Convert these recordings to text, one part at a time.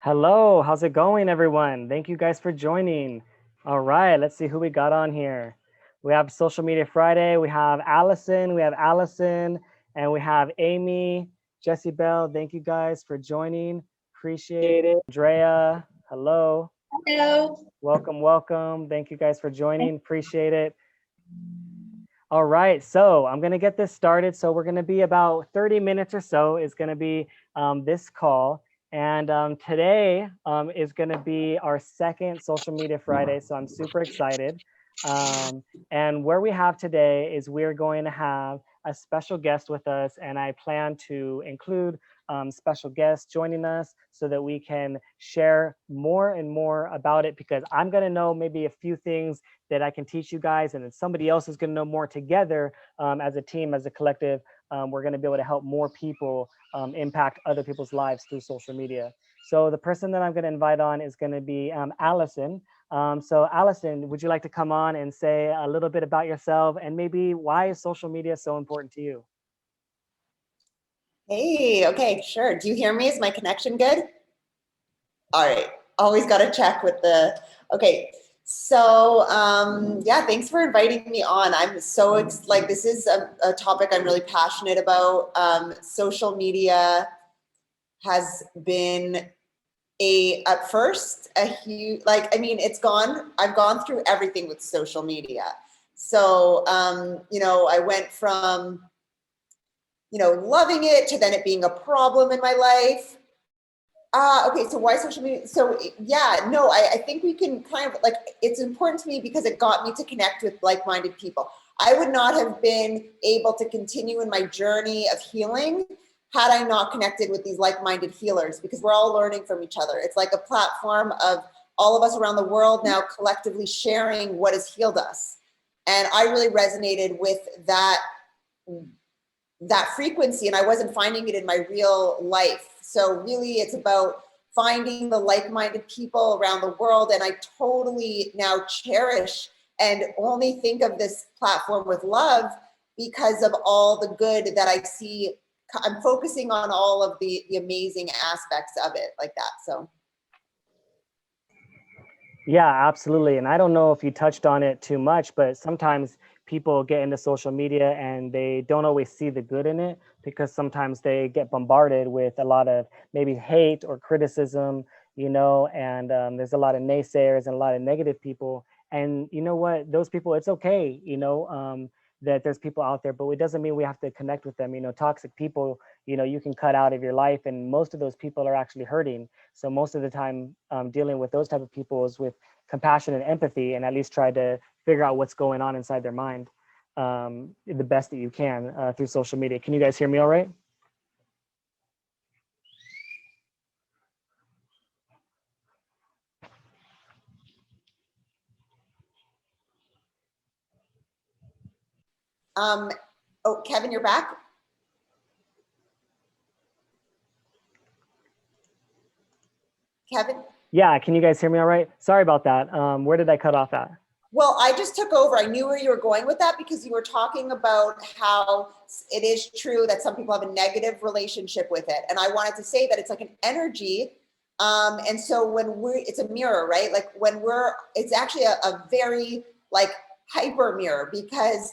Hello, how's it going, everyone? Thank you guys for joining. All right, let's see who we got on here. We have Social Media Friday. We have Allison, and we have Amy, Jesse Bell. Thank you guys for joining. Appreciate it. Andrea, hello. Hello. Welcome. Thank you guys for joining. Appreciate it. All right, so I'm going to get this started. So we're going to be about 30 minutes or so is going to be this call. And today is going to be our second Social Media Friday. So I'm super excited. And where we have today is we're going to have a special guest with us. And I plan to include special guests joining us so that we can share more and more about it, because I'm going to know maybe a few things that I can teach you guys, and then somebody else is going to know more. Together as a team, as a collective, we're going to be able to help more people impact other people's lives through social media. So the person that I'm going to invite on is going to be Allison. So Allison, would you like to come on and say a little bit about yourself and maybe why is social media so important to you? Hey, okay, sure. Do you hear me? Is my connection good? All right. Always got to check with the, okay. So, yeah, thanks for inviting me on. I'm so, this is a topic I'm really passionate about. Social media has been at first, a huge, I've gone through everything with social media. So, I went from, loving it to then it being a problem in my life. Okay, so why social media? So yeah, no, I think we can kind of it's important to me because it got me to connect with like-minded people. I would not have been able to continue in my journey of healing had I not connected with these like-minded healers, because we're all learning from each other. It's like a platform of all of us around the world now collectively sharing what has healed us. And I really resonated with that frequency, and I wasn't finding it in my real life. So really it's about finding the like-minded people around the world. And I totally now cherish and only think of this platform with love because of all the good that I see. I'm focusing on all of the amazing aspects of it like that. So. Yeah, absolutely. And I don't know if you touched on it too much, but sometimes people get into social media and they don't always see the good in it, because sometimes they get bombarded with a lot of maybe hate or criticism, and there's a lot of naysayers and a lot of negative people. And you know what? Those people, it's okay, that there's people out there, but it doesn't mean we have to connect with them. Toxic people, you can cut out of your life, and most of those people are actually hurting. So most of the time, dealing with those type of people is with compassion and empathy, and at least try to figure out what's going on inside their mind the best that you can through social media. Can you guys hear me all right? Oh, Kevin, you're back? Kevin? Yeah, can you guys hear me all right? Sorry about that. Where did I cut off at? Well, I just took over. I knew where you were going with that because you were talking about how it is true that some people have a negative relationship with it. And I wanted to say that it's like an energy. And so it's a mirror, right? Like it's actually a very like hyper mirror, because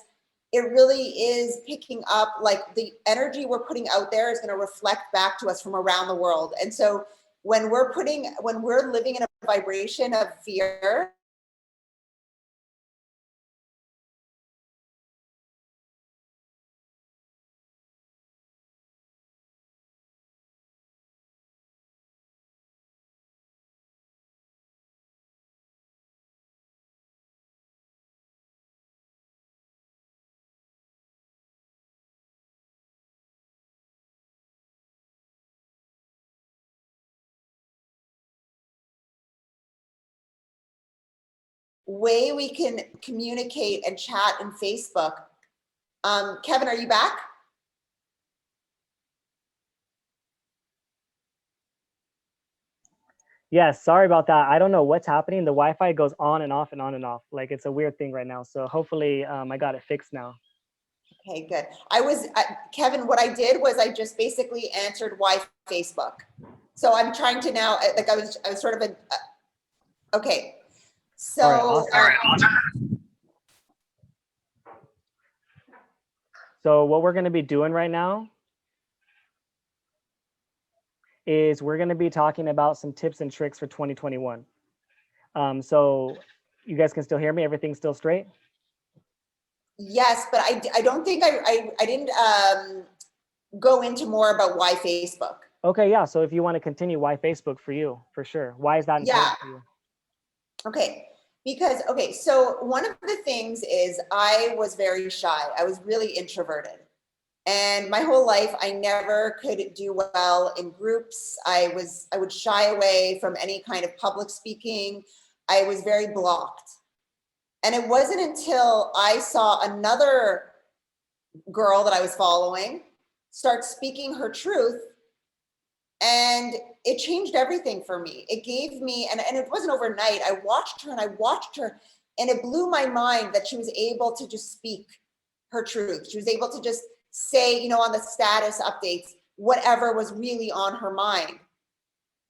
it really is picking up like the energy we're putting out there is going to reflect back to us from around the world. And so when we're living in a vibration of fear, way we can communicate and chat in Facebook. Kevin, are you back? Yes, sorry about that. I don't know what's happening. The Wi-Fi goes on and off and on and off. Like, it's a weird thing right now. So hopefully I got it fixed now. Okay, good. Kevin, what I did was I just basically answered why Facebook. So I'm trying to now, like I was sort of okay. So, All right, awesome. So what we're going to be doing right now is we're going to be talking about some tips and tricks for 2021. So you guys can still hear me? Everything's still straight? yes, but I don't think I didn't go into more about why Facebook. Okay, yeah. So if you want to continue, why Facebook for you? For sure. Why is that important for you? Okay. Because, okay, so one of the things is I was very shy. I was really introverted. And my whole life, I never could do well in groups. I would shy away from any kind of public speaking. I was very blocked. And it wasn't until I saw another girl that I was following start speaking her truth, and it changed everything for me. It gave me, and it wasn't overnight. I watched her and I watched her, and it blew my mind that she was able to just speak her truth. She was able to just say, you know, on the status updates, whatever was really on her mind.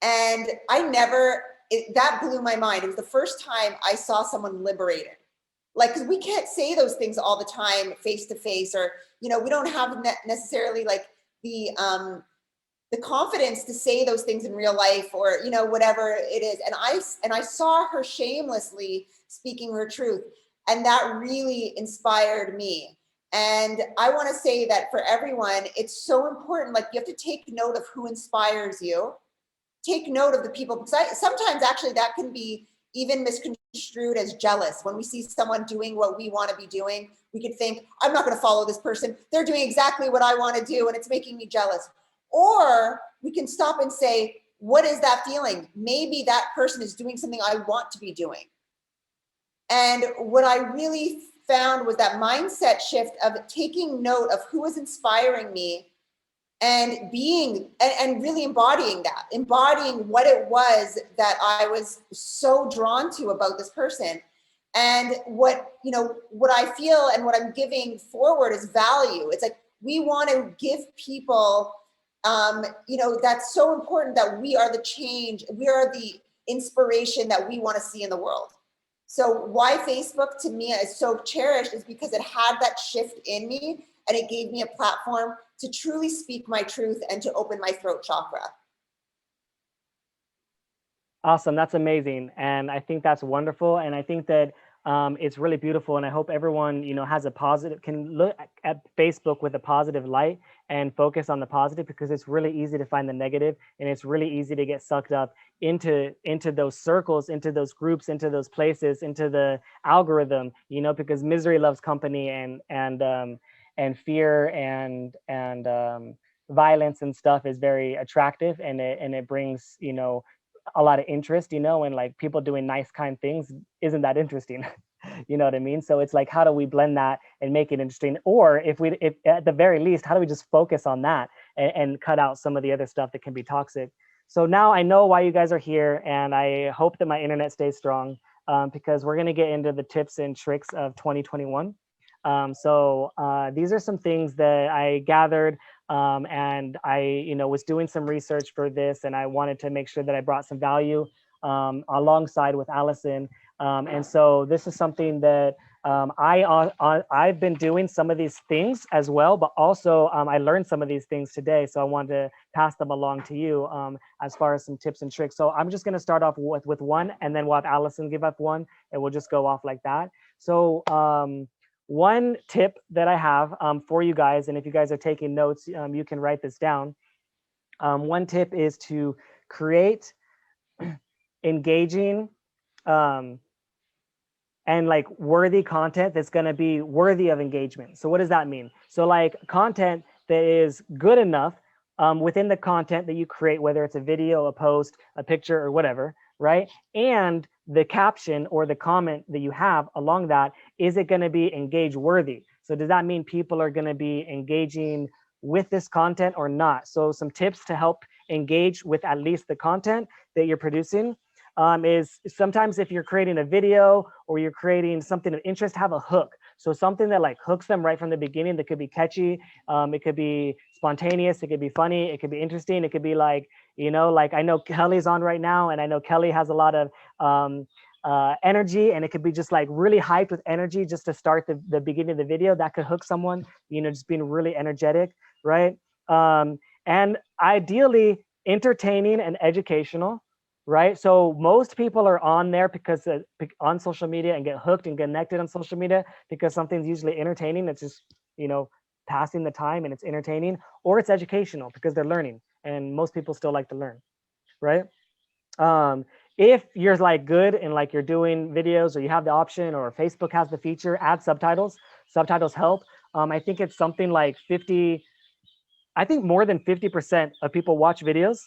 And that blew my mind. It was the first time I saw someone liberated. Like, because we can't say those things all the time face to face, or, you know, we don't have necessarily like the confidence to say those things in real life, or, you know, whatever it is. And I saw her shamelessly speaking her truth, and that really inspired me. And I want to say that for everyone, it's so important. Like, you have to take note of who inspires you. Take note of the people, because sometimes actually that can be even misconstrued as jealous. When we see someone doing what we want to be doing, we could think, I'm not going to follow this person. They're doing exactly what I want to do, and it's making me jealous. Or we can stop and say, what is that feeling? Maybe that person is doing something I want to be doing. And what I really found was that mindset shift of taking note of who is inspiring me, and being and really embodying what it was that I was so drawn to about this person. And what, you know, what I feel and what I'm giving forward is value. It's like, we want to give people, you know, that's so important, that we are the change, we are the inspiration that we want to see in the world. So why Facebook to me is so cherished is because it had that shift in me, and it gave me a platform to truly speak my truth and to open my throat chakra. Awesome. That's amazing. And I think that's wonderful. And I think that it's really beautiful. And I hope everyone, you know, has a positive, can look at Facebook with a positive light and focus on the positive, because it's really easy to find the negative, and it's really easy to get sucked up into those circles, into those groups, into those places, into the algorithm, you know, because misery loves company, and fear and violence and stuff is very attractive, and it brings, you know, a lot of interest, you know, and like people doing nice, kind things isn't that interesting. You know what I mean? So it's like, how do we blend that and make it interesting? Or if at the very least, how do we just focus on that and cut out some of the other stuff that can be toxic? So now I know why you guys are here, and I hope that my internet stays strong, because we're going to get into the tips and tricks of 2021. So these are some things that I gathered, and I, you know, was doing some research for this, and I wanted to make sure that I brought some value alongside with Allison. And so this is something that I've been doing some of these things as well, but also I learned some of these things today. So I wanted to pass them along to you as far as some tips and tricks. So I'm just going to start off with one, and then we'll have Allison give up one, and we'll just go off like that. So one tip that I have for you guys, and if you guys are taking notes, you can write this down. One tip is to create engaging and like worthy content that's going to be worthy of engagement. So what does that mean? So like content that is good enough within the content that you create, whether it's a video, a post, a picture, or whatever, right? And the caption or the comment that you have along that, is it going to be engage worthy? So does that mean people are going to be engaging with this content or not? So some tips to help engage with at least the content that you're producing is sometimes if you're creating a video or you're creating something of interest, have a hook. So something that like hooks them right from the beginning, that could be catchy, it could be spontaneous, it could be funny, it could be interesting, it could be like, you know, like I know Kelly's on right now, and I know Kelly has a lot of energy, and it could be just like really hyped with energy just to start the beginning of the video. That could hook someone, you know, just being really energetic, right? And ideally entertaining and educational, right? So most people are on there because on social media and get hooked and connected on social media because something's usually entertaining. It's just, you know, passing the time and it's entertaining, or it's educational because they're learning, and most people still like to learn, right? um if you're like good and like you're doing videos, or you have the option, or Facebook has the feature, add subtitles. Subtitles help. I think it's something like 50, I think more than 50% of people watch videos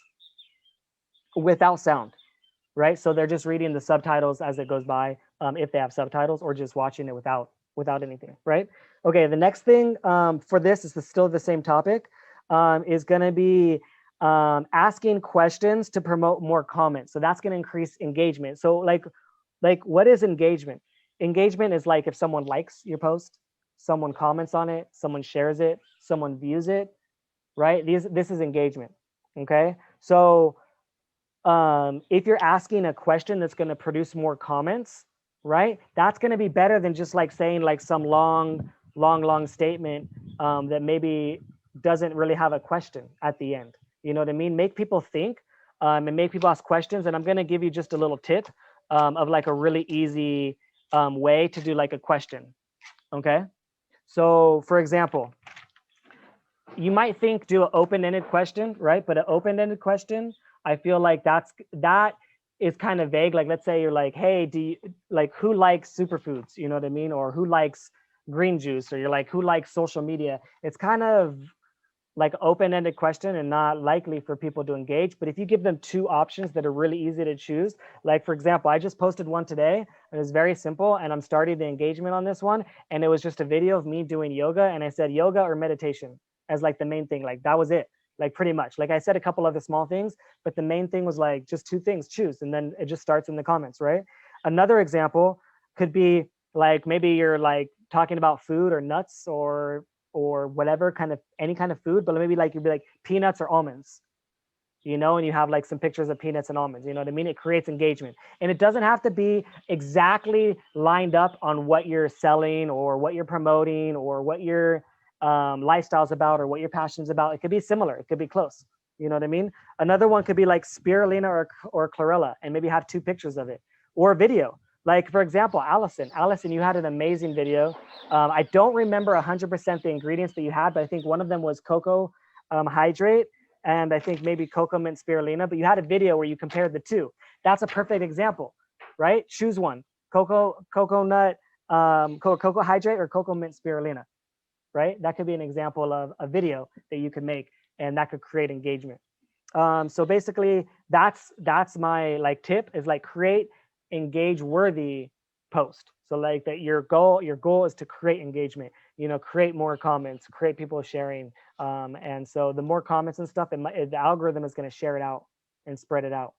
without sound, right? So they're just reading the subtitles as it goes by, if they have subtitles, or just watching it without anything, right? Okay, the next thing for this is still the same topic, is going to be asking questions to promote more comments. So that's going to increase engagement. So like what is engagement? Engagement is like if someone likes your post, someone comments on it, someone shares it, someone views it, right? This is engagement. Okay, so if you're asking a question that's going to produce more comments, right? That's going to be better than just like saying like some long statement that maybe doesn't really have a question at the end. You know what I mean? Make people think, and make people ask questions. And I'm going to give you just a little tip of like a really easy way to do like a question. Okay. So, for example, you might think do an open-ended question, right? But an open-ended question, I feel like that is kind of vague. Like, let's say you're like, hey, do you like, who likes superfoods? You know what I mean? Or who likes green juice? Or you're like, who likes social media? It's kind of like open-ended question and not likely for people to engage. But if you give them two options that are really easy to choose, like for example, I just posted one today and it was very simple, and I'm starting the engagement on this one, and it was just a video of me doing yoga, and I said yoga or meditation as like the main thing. Like that was it, like pretty much. Like I said a couple other small things, but the main thing was like just two things, choose, and then it just starts in the comments, right? Another example could be like maybe you're like talking about food or nuts or whatever kind of any kind of food, but maybe like you'd be like peanuts or almonds, you know, and you have like some pictures of peanuts and almonds, you know what I mean? It creates engagement. And it doesn't have to be exactly lined up on what you're selling or what you're promoting or what your lifestyle's about or what your passion's about. It could be similar, it could be close. You know what I mean? Another one could be like spirulina or chlorella, and maybe have two pictures of it or a video. Like for example, Allison, you had an amazing video. I don't remember 100% the ingredients that you had, but I think one of them was cocoa hydrate, and I think maybe cocoa mint spirulina. But you had a video where you compared the two. That's a perfect example, right? Choose one: cocoa hydrate or cocoa mint spirulina, right? That could be an example of a video that you could make, and that could create engagement. So basically, that's my like tip, is like create engage worthy post. So like that your goal is to create engagement, you know, create more comments, create people sharing, and so the more comments and stuff, the algorithm is going to share it out and spread it out,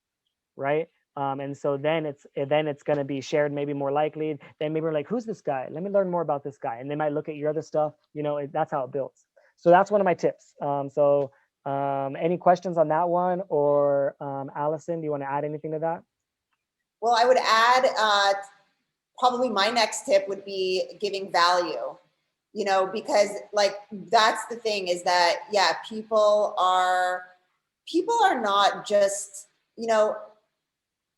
right? And so then it's going to be shared maybe more likely. Then maybe we're like, who's this guy? Let me learn more about this guy, and they might look at your other stuff. You know, that's how it builds. So that's one of my tips. Any questions on that one, or Allison, do you want to add anything to that? Well, I would add probably my next tip would be giving value, you know, because like that's the thing, is that yeah, people are not just, you know,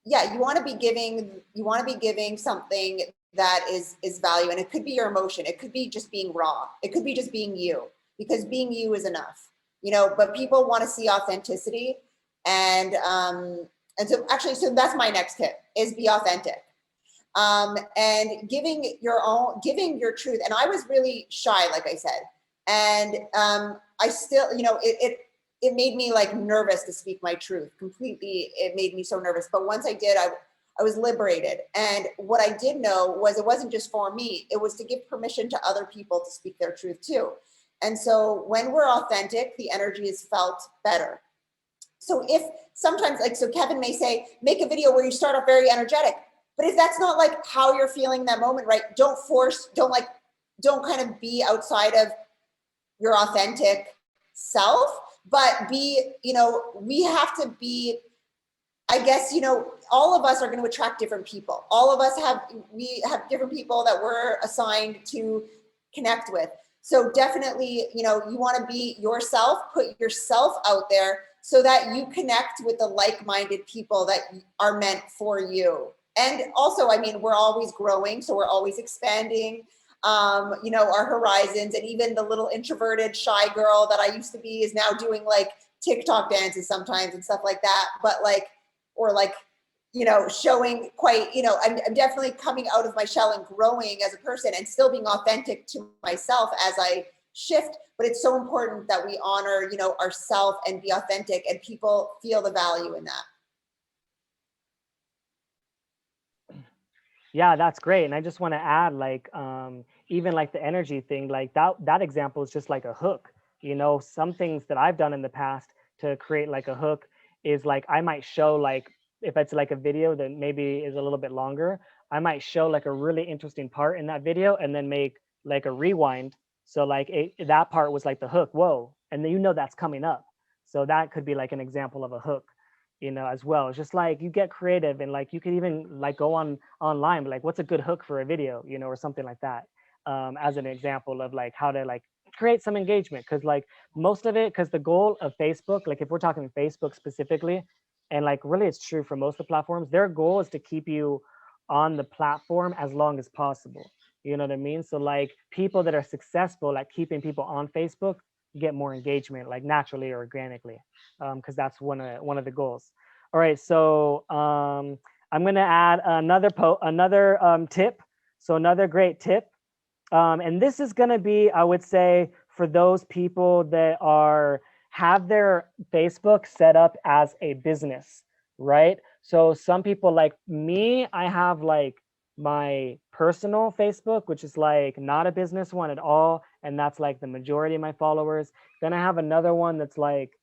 yeah, you want to be giving something that is value, and it could be your emotion, it could be just being raw, it could be just being you, because being you is enough, you know. But people want to see authenticity, and so that's my next tip, is be authentic, and giving your truth. And I was really shy, like I said, and I still, you know, it made me like nervous to speak my truth completely. It made me so nervous. But once I did, I was liberated. And what I did know was it wasn't just for me, it was to give permission to other people to speak their truth too. And so when we're authentic, the energy is felt better. So if sometimes, like, so Kevin may say, make a video where you start off very energetic, but if that's not like how you're feeling that moment, right? Don't don't kind of be outside of your authentic self, but be, you know, we have to be, I guess, you know, all of us are going to attract different people. All of us we have different people that we're assigned to connect with. So definitely, you know, you want to be yourself, put yourself out there so that you connect with the like-minded people that are meant for you. And also, I mean, we're always growing, so we're always expanding, you know, our horizons. And even the little introverted, shy girl that I used to be is now doing like TikTok dances sometimes and stuff like that. But like, or like, you know, showing quite, you know, I'm definitely coming out of my shell and growing as a person and still being authentic to myself as I shift. But it's so important that we honor, you know, ourself and be authentic, and people feel the value in that. Yeah, that's great. And I just want to add, like, even like the energy thing, like that example is just like a hook. You know, some things that I've done in the past to create like a hook is like I might show, like, if it's like a video that maybe is a little bit longer, I might show like a really interesting part in that video and then make like a rewind. So like that part was like the hook. Whoa. And then you know that's coming up. So that could be like an example of a hook, you know, as well. It's just like you get creative, and like you could even like go on online, like what's a good hook for a video, you know, or something like that, as an example of like how to like create some engagement. Because like most of it, because the goal of Facebook, like if we're talking Facebook specifically, and like really it's true for most of the platforms, their goal is to keep you on the platform as long as possible. You know what I mean? So like people that are successful at keeping people on Facebook get more engagement, like naturally or organically, because that's one of the goals. All right, so I'm going to add another tip. So another great tip, and this is going to be, I would say, for those people that have their Facebook set up as a business, right? So some people like me, I have like my personal Facebook, which is like not a business one at all, and that's like the majority of my followers. Then I have another one that's like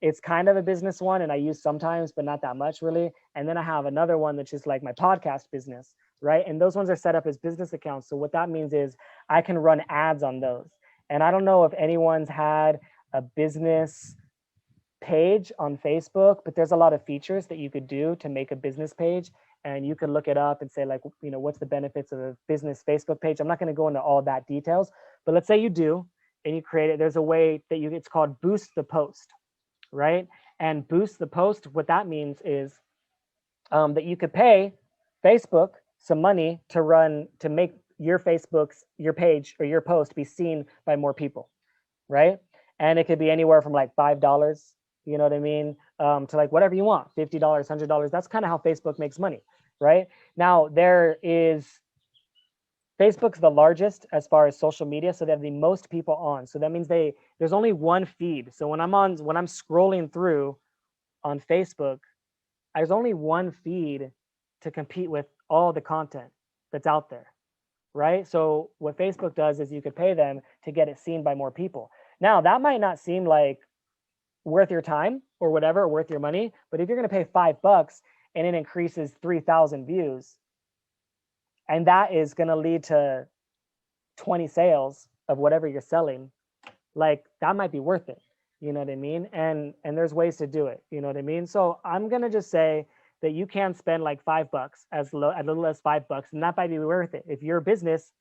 it's kind of a business one, and I use sometimes but not that much really. And then I have another one that's just like my podcast business, right? And those ones are set up as business accounts. So what that means is I can run ads on those. And I don't know if anyone's had a business page on Facebook, but there's a lot of features that you could do to make a business page. And you could look it up and say, like, you know, what's the benefits of a business Facebook page? I'm not going to go into all that details, but let's say you do and you create it. There's a way that it's called boost the post, right? And boost the post, what that means is that you could pay Facebook some money to make your page or your post be seen by more people, right? And it could be anywhere from like $5, you know what I mean, to like whatever you want, $50, $100. That's kind of how Facebook makes money, right? Now Facebook's the largest as far as social media, so they have the most people on. So that means there's only one feed. So when I'm scrolling through on Facebook, there's only one feed to compete with all the content that's out there, right? So what Facebook does is you could pay them to get it seen by more people. Now, that might not seem like worth your time or whatever, or worth your money, but if you're going to pay $5 and it increases 3,000 views, and that is going to lead to 20 sales of whatever you're selling, like that might be worth it. You know what I mean? And there's ways to do it. You know what I mean? So I'm going to just say that you can spend like $5, as little as $5, and that might be worth it. If you're a business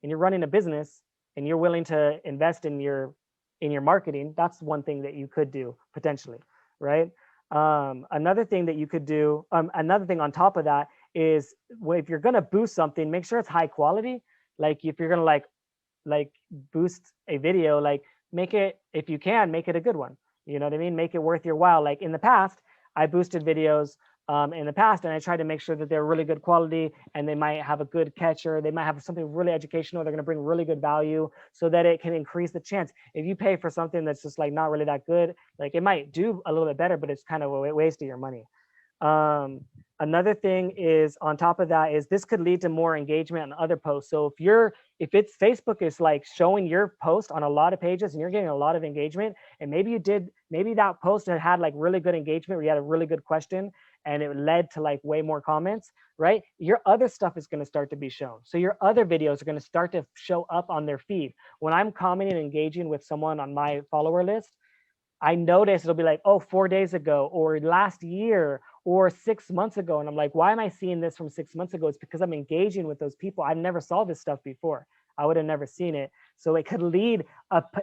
and you're running a business and you're willing to invest in your marketing, that's one thing that you could do potentially, right? Another thing that you could do, another thing on top of that is, if you're going to boost something, make sure it's high quality. Like if you're going to like boost a video, like make it, if you can, make it a good one. You know what I mean? Make it worth your while. Like in the past, I boosted videos in the past, and I tried to make sure that they're really good quality, and they might have a good catcher. They might have something really educational. They're going to bring really good value so that it can increase the chance. If you pay for something that's just like not really that good, like it might do a little bit better, but it's kind of a waste of your money. Another thing is, on top of that, is this could lead to more engagement on other posts. So if it's Facebook is like showing your post on a lot of pages and you're getting a lot of engagement, and maybe that post had like really good engagement, where you had a really good question, and it led to like way more comments, right? Your other stuff is going to start to be shown. So your other videos are going to start to show up on their feed. When I'm commenting and engaging with someone on my follower list, I notice it'll be like, oh, 4 days ago, or last year, or 6 months ago. And I'm like, why am I seeing this from 6 months ago? It's because I'm engaging with those people. I never saw this stuff before. I would have never seen it. So it could lead,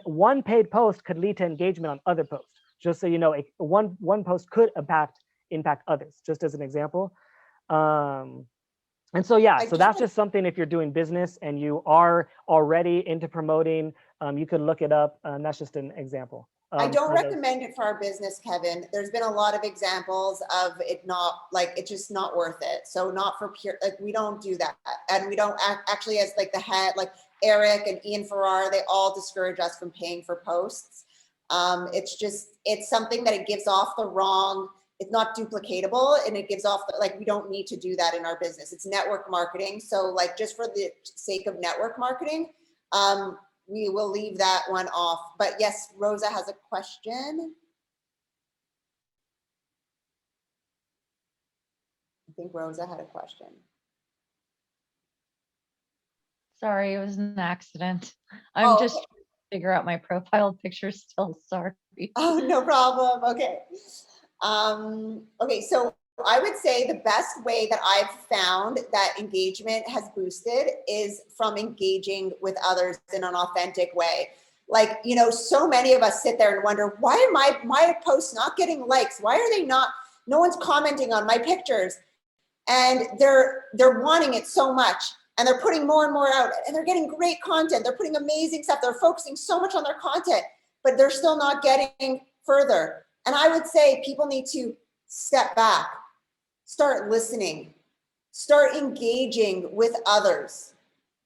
one paid post could lead to engagement on other posts. Just so you know, one post could impact others, just as an example. And so, yeah, so that's just something, if you're doing business and you are already into promoting, you could look it up. That's just an example. I don't recommend it for our business, Kevin. There's been a lot of examples of it not, like, it's just not worth it. So not for pure, like, we don't do that. And we don't actually, as like the head, like Eric and Ian Farrar, they all discourage us from paying for posts. It's something that it gives off the wrong, it's not duplicatable, and it gives off, like, we don't need to do that in our business. It's network marketing. So like, just for the sake of network marketing, we will leave that one off. But yes, Rosa has a question. I think Rosa had a question. Sorry, it was an accident. I'm just trying to figure out my profile picture still, sorry. Oh, no problem, okay. Okay, so I would say the best way that I've found that engagement has boosted is from engaging with others in an authentic way. Like, you know, so many of us sit there and wonder, why are my posts not getting likes? Why are they not, no one's commenting on my pictures? And they're wanting it so much, and they're putting more and more out, and they're getting great content. They're putting amazing stuff. They're focusing so much on their content, but they're still not getting further. And I would say people need to step back, start listening, start engaging with others.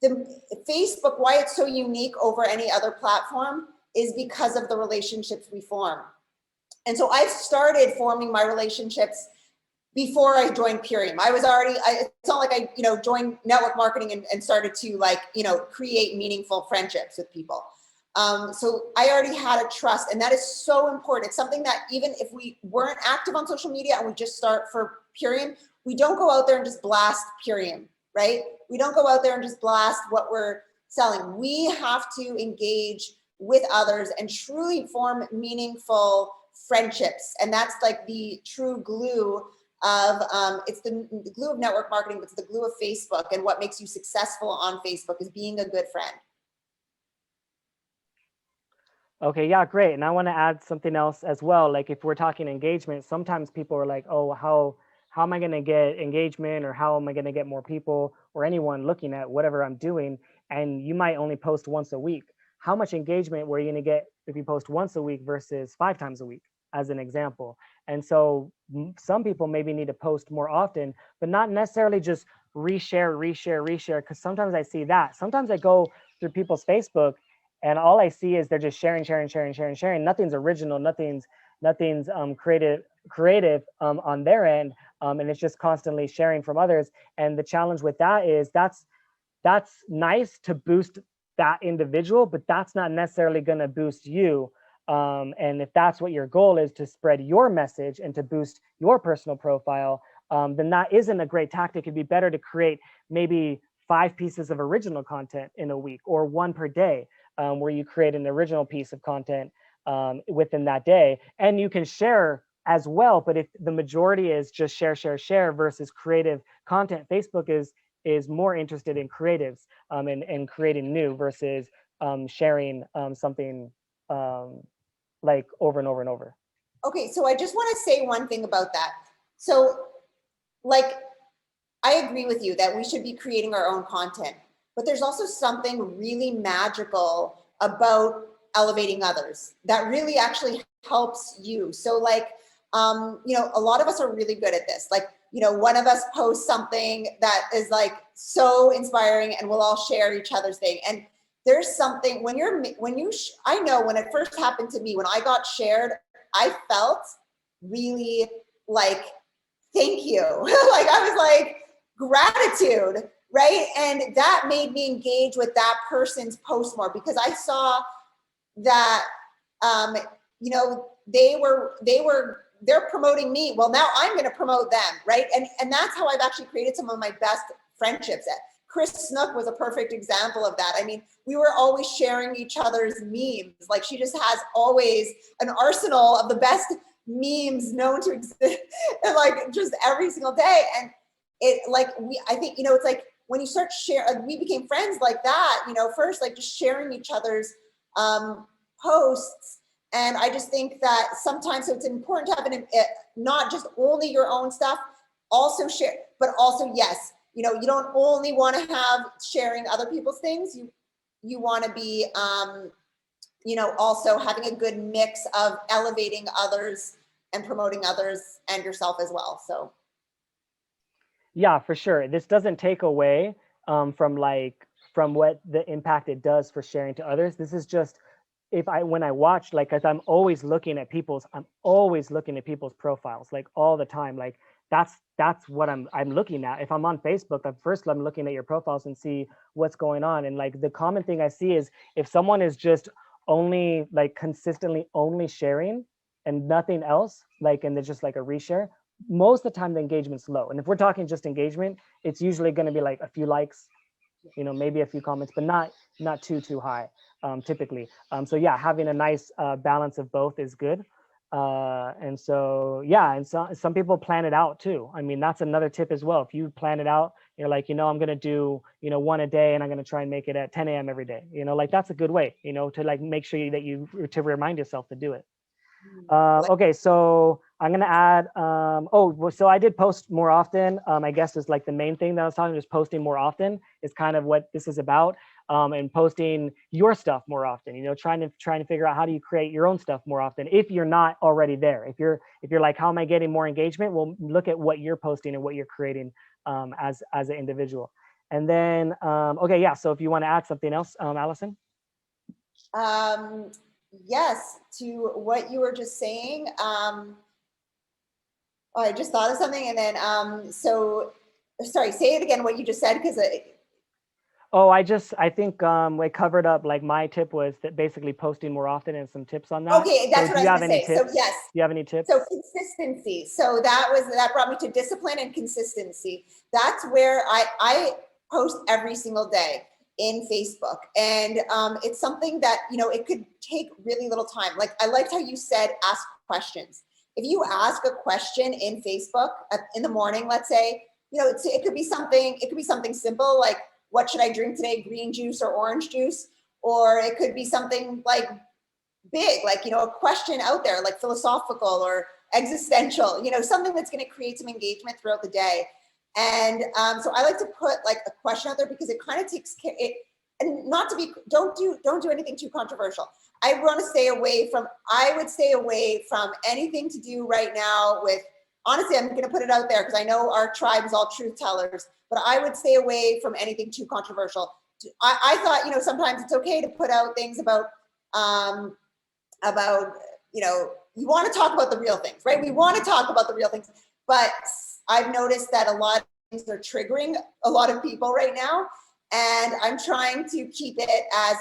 The Facebook, why it's so unique over any other platform, is because of the relationships we form. And so I've started forming my relationships before I joined Purium. I was already, it's not like I, you know, joined network marketing and started to, like, you know, create meaningful friendships with people. So I already had a trust, and that is so important. It's something that even if we weren't active on social media and we just start for Purium, we don't go out there and just blast Purium, right? We don't go out there and just blast what we're selling. We have to engage with others and truly form meaningful friendships. And that's like the true glue of, it's the glue of network marketing, but it's the glue of Facebook. And what makes you successful on Facebook is being a good friend. Okay, yeah, great. And I want to add something else as well. Like, if we're talking engagement, sometimes people are like, oh, how am I going to get engagement, or how am I going to get more people or anyone looking at whatever I'm doing? And you might only post once a week. How much engagement were you going to get if you post once a week versus 5 times a week, as an example? And so some people maybe need to post more often, but not necessarily just reshare, because sometimes I see that. Sometimes I go through people's Facebook and all I see is they're just sharing. Nothing's original, nothing's creative on their end, and it's just constantly sharing from others. And the challenge with that is that's nice to boost that individual, but that's not necessarily going to boost you. And if that's what your goal is, to spread your message and to boost your personal profile, then that isn't a great tactic. It'd be better to create maybe 5 pieces of original content in a week, or 1 per day, where you create an original piece of content within that day. And you can share as well, but if the majority is just share versus creative content, Facebook is more interested in creatives and creating new versus sharing something like over and over and over. Okay, so I just want to say one thing about that. So, like, I agree with you that we should be creating our own content, but there's also something really magical about elevating others that really actually helps you. So, like, you know, a lot of us are really good at this. Like, you know, one of us posts something that is like so inspiring, and we'll all share each other's thing. And there's something I know when it first happened to me, when I got shared, I felt really like, thank you. Like, I was like, gratitude, right? And that made me engage with that person's post more, because I saw that, you know, they were they're promoting me. Well, now I'm going to promote them, right? And that's how I've actually created some of my best friendships. Chris Snook was a perfect example of that. I mean, we were always sharing each other's memes. Like, she just has always an arsenal of the best memes known to exist, and like just every single day. And it, like, I think, you know, it's like when you start share, we became friends like that, you know, first, like just sharing each other's posts. And I just think that sometimes, so it's important to have not just only your own stuff, also share, but also, yes, you know, you don't only want to have sharing other people's things. You want to be, you know, also having a good mix of elevating others and promoting others and yourself as well. So. Yeah, for sure. This doesn't take away from what the impact it does for sharing to others. This is just, when I watch, like, as I'm always looking at people's profiles, like all the time. Like that's what I'm looking at. If I'm on Facebook, I'm looking at your profiles and see what's going on. And like the common thing I see is if someone is just only like consistently only sharing and nothing else, like, and there's just like a reshare, most of the time the engagement's low. And if we're talking just engagement, it's usually going to be like a few likes, you know, maybe a few comments, but not too high, typically. So yeah, having a nice balance of both is good. And so yeah, and so some people plan it out too. I mean, that's another tip as well. If you plan it out, you're like, you know, I'm gonna do, you know, one a day, and I'm gonna try and make it at 10 a.m. every day. You know, like that's a good way, you know, to like make sure that you to remind yourself to do it. Okay, so I'm gonna add, so I did post more often. I guess is like the main thing that I was talking, just posting more often is kind of what this is about. And posting your stuff more often, you know, trying to figure out how do you create your own stuff more often if you're not already there. If you're like, how am I getting more engagement? Well, look at what you're posting and what you're creating as an individual. And then, okay, yeah, so if you want to add something else, Allison. Yes, to what you were just saying. I just thought of something, and then so sorry, say it again what you just said, because I think we covered up, like, my tip was that basically posting more often and some tips on that. Okay, that's so what I was going to say. So yes. Do you have any tips? So consistency. So that brought me to discipline and consistency. That's where I post every single day in Facebook. And it's something that, you know, it could take really little time. Like, I liked how you said, ask questions. If you ask a question in Facebook in the morning, let's say, you know, it could be something simple, like, what should I drink today? Green juice or orange juice? Or it could be something like big, like, you know, a question out there, like philosophical or existential, you know, something that's going to create some engagement throughout the day. And so I like to put like a question out there because it kind of takes care, and not to be, don't do anything too controversial. I would stay away from anything to do right now with, honestly, I'm going to put it out there because I know our tribe is all truth tellers, but I would stay away from anything too controversial. I thought, you know, sometimes it's okay to put out things about, you know, you want to talk about the real things, right? We want to talk about the real things, but I've noticed that a lot of things are triggering a lot of people right now. And I'm trying to keep it as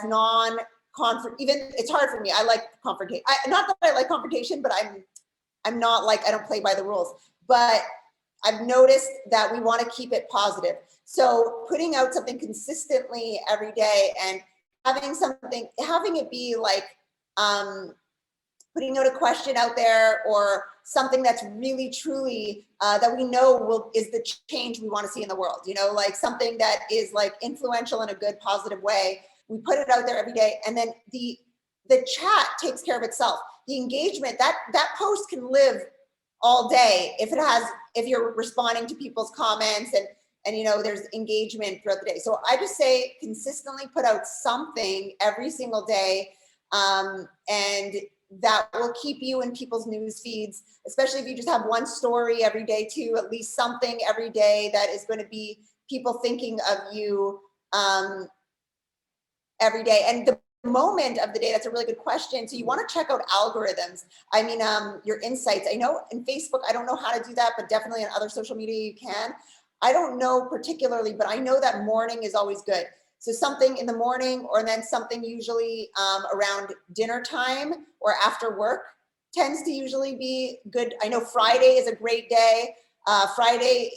even it's hard for me. I like confrontation. Not that I like confrontation, but I'm not like, I don't play by the rules, but I've noticed that we want to keep it positive. So putting out something consistently every day and having it be like, putting out a question out there or something that's really truly that we know is the change we want to see in the world, you know, like something that is like influential in a good, positive way. We put it out there every day, and then the chat takes care of itself. The engagement, that post can live all day if you're responding to people's comments and you know, there's engagement throughout the day. So I just say consistently put out something every single day, and that will keep you in people's news feeds, especially if you just have one story every day too, at least something every day that is going to be people thinking of you every day. And the moment of the day, that's a really good question. So you want to check out algorithms. I mean, your insights. I know in Facebook, I don't know how to do that, but definitely on other social media you can. I don't know particularly, but I know that morning is always good. So something in the morning, or then something usually around dinner time or after work. tends to usually be good. I know Friday is a great day. Friday,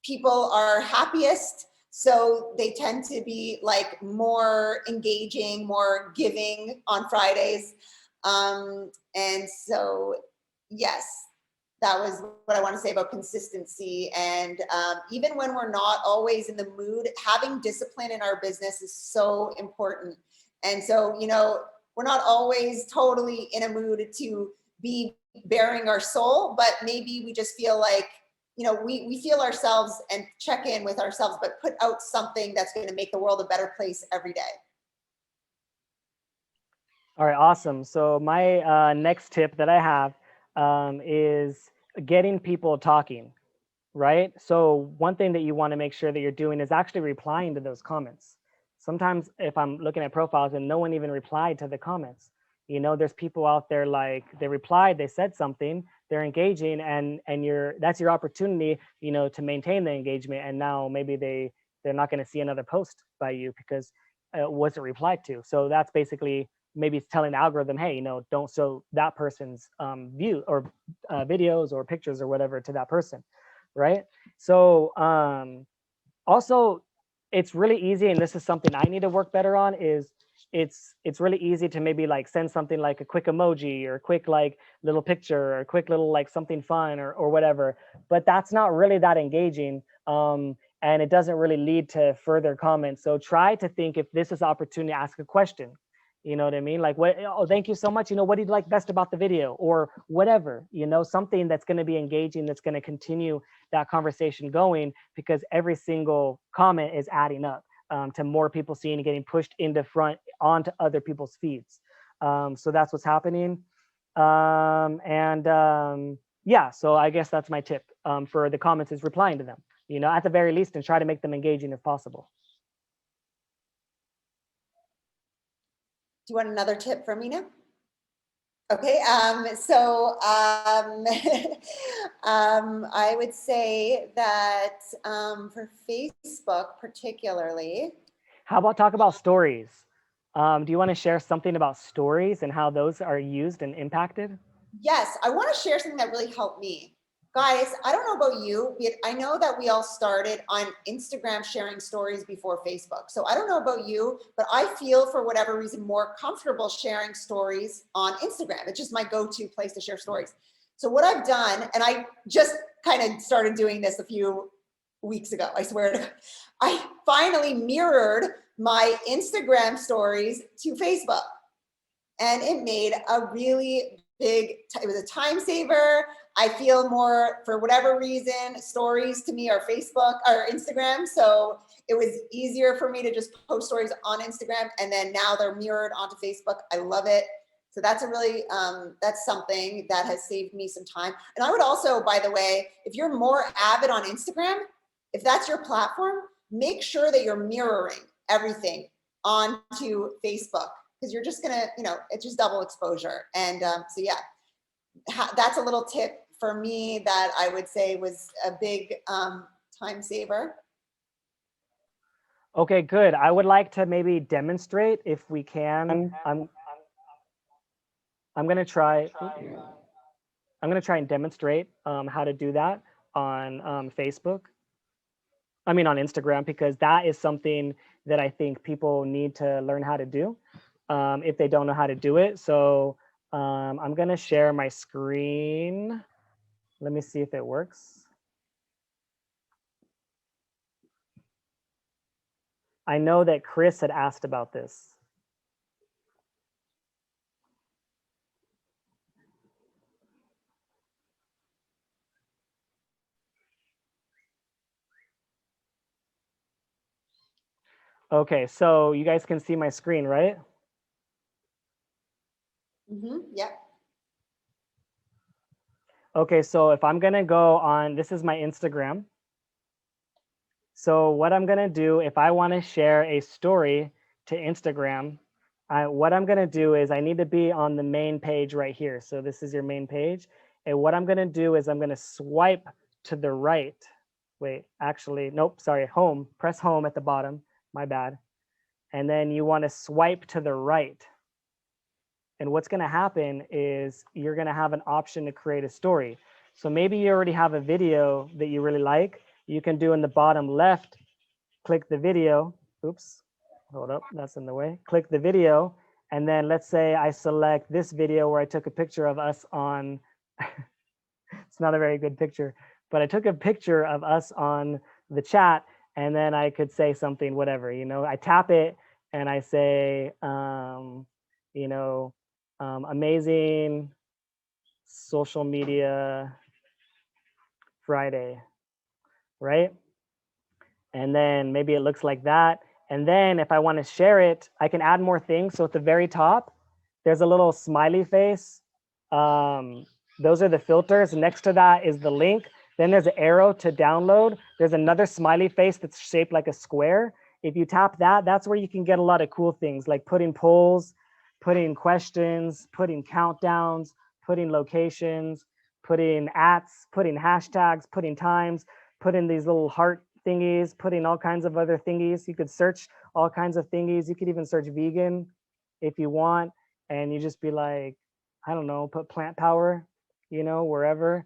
people are happiest. So they tend to be like more engaging, more giving on Fridays. And so, yes, that was what I want to say about consistency. And even when we're not always in the mood, having discipline in our business is so important. And so, you know, we're not always totally in a mood to be bearing our soul, but maybe we just feel like, you know, we feel ourselves and check in with ourselves, but put out something that's going to make the world a better place every day. All right, awesome. So my next tip that I have is getting people talking, right? So one thing that you want to make sure that you're doing is actually replying to those comments. Sometimes if I'm looking at profiles and no one even replied to the comments, you know, there's people out there like they replied, they said something, they're engaging, and that's your opportunity, you know, to maintain the engagement. And now maybe they're not going to see another post by you because it wasn't replied to. So that's basically maybe it's telling the algorithm, hey, you know, don't show that person's view or videos or pictures or whatever to that person, right? So also it's really easy, and this is something I need to work better on, is it's really easy to maybe like send something like a quick emoji or a quick like little picture or a quick little like something fun or whatever, but that's not really that engaging, and it doesn't really lead to further comments. So try to think if this is an opportunity to ask a question. You know what I mean? Like, what, oh, thank you so much. You know, what do you like best about the video or whatever, you know, something that's going to be engaging, that's going to continue that conversation going, because every single comment is adding up to more people seeing and getting pushed into front onto other people's feeds. So that's what's happening. Yeah, so I guess that's my tip for the comments, is replying to them, you know, at the very least, and try to make them engaging if possible. Do you want another tip from me now? Okay, I would say that for Facebook particularly. How about talk about stories? Do you want to share something about stories and how those are used and impacted? Yes, I want to share something that really helped me. Guys, I don't know about you, but I know that we all started on Instagram sharing stories before Facebook. So I don't know about you, but I feel for whatever reason more comfortable sharing stories on Instagram. It's just my go-to place to share stories. So what I've done, and I just kind of started doing this a few weeks ago, I swear to God, I finally mirrored my Instagram stories to Facebook. And it made a really big, it was a time saver. I feel more, for whatever reason, stories to me are Facebook or Instagram. So it was easier for me to just post stories on Instagram, and then now they're mirrored onto Facebook. I love it. So that's a really, that's something that has saved me some time. And I would also, by the way, if you're more avid on Instagram, if that's your platform, make sure that you're mirroring everything onto Facebook, because you're just gonna, you know, it's just double exposure. And so yeah, that's a little tip for me that I would say was a big time saver. Okay, good. I would like to maybe demonstrate if we can. I'm gonna try. I'm gonna try and demonstrate how to do that on Facebook. I mean on Instagram, because that is something that I think people need to learn how to do if they don't know how to do it. So I'm gonna share my screen. Let me see if it works. I know that Chris had asked about this. Okay, so you guys can see my screen, right? Yep. Okay, so if I'm gonna go on, this is my Instagram. So what I'm gonna do, if I wanna share a story to Instagram, what I'm gonna do is I need to be on the main page right here. So this is your main page. And what I'm gonna do is I'm gonna swipe to the right. Wait, actually, nope, sorry, home, press home at the bottom, my bad. And then you wanna swipe to the right. And what's going to happen is you're going to have an option to create a story. So maybe you already have a video that you really like. You can do in the bottom left, click the video. Oops, hold up, that's in the way. Click the video. And then let's say I select this video where I took a picture of us on, it's not a very good picture, but I took a picture of us on the chat, and then I could say something, whatever, I tap it and I say, amazing social media Friday, right? And then maybe it looks like that. And then if I want to share it, I can add more things. So at the very top, there's a little smiley face. Those are the filters. Next to that is the link. Then there's an arrow to download. There's another smiley face that's shaped like a square. If you tap that, that's where you can get a lot of cool things like putting polls, putting questions, putting countdowns, putting locations, putting ats, putting hashtags, putting times, putting these little heart thingies, putting all kinds of other thingies. You could search all kinds of thingies. You could even search vegan if you want. And you just be like, I don't know, put plant power, wherever,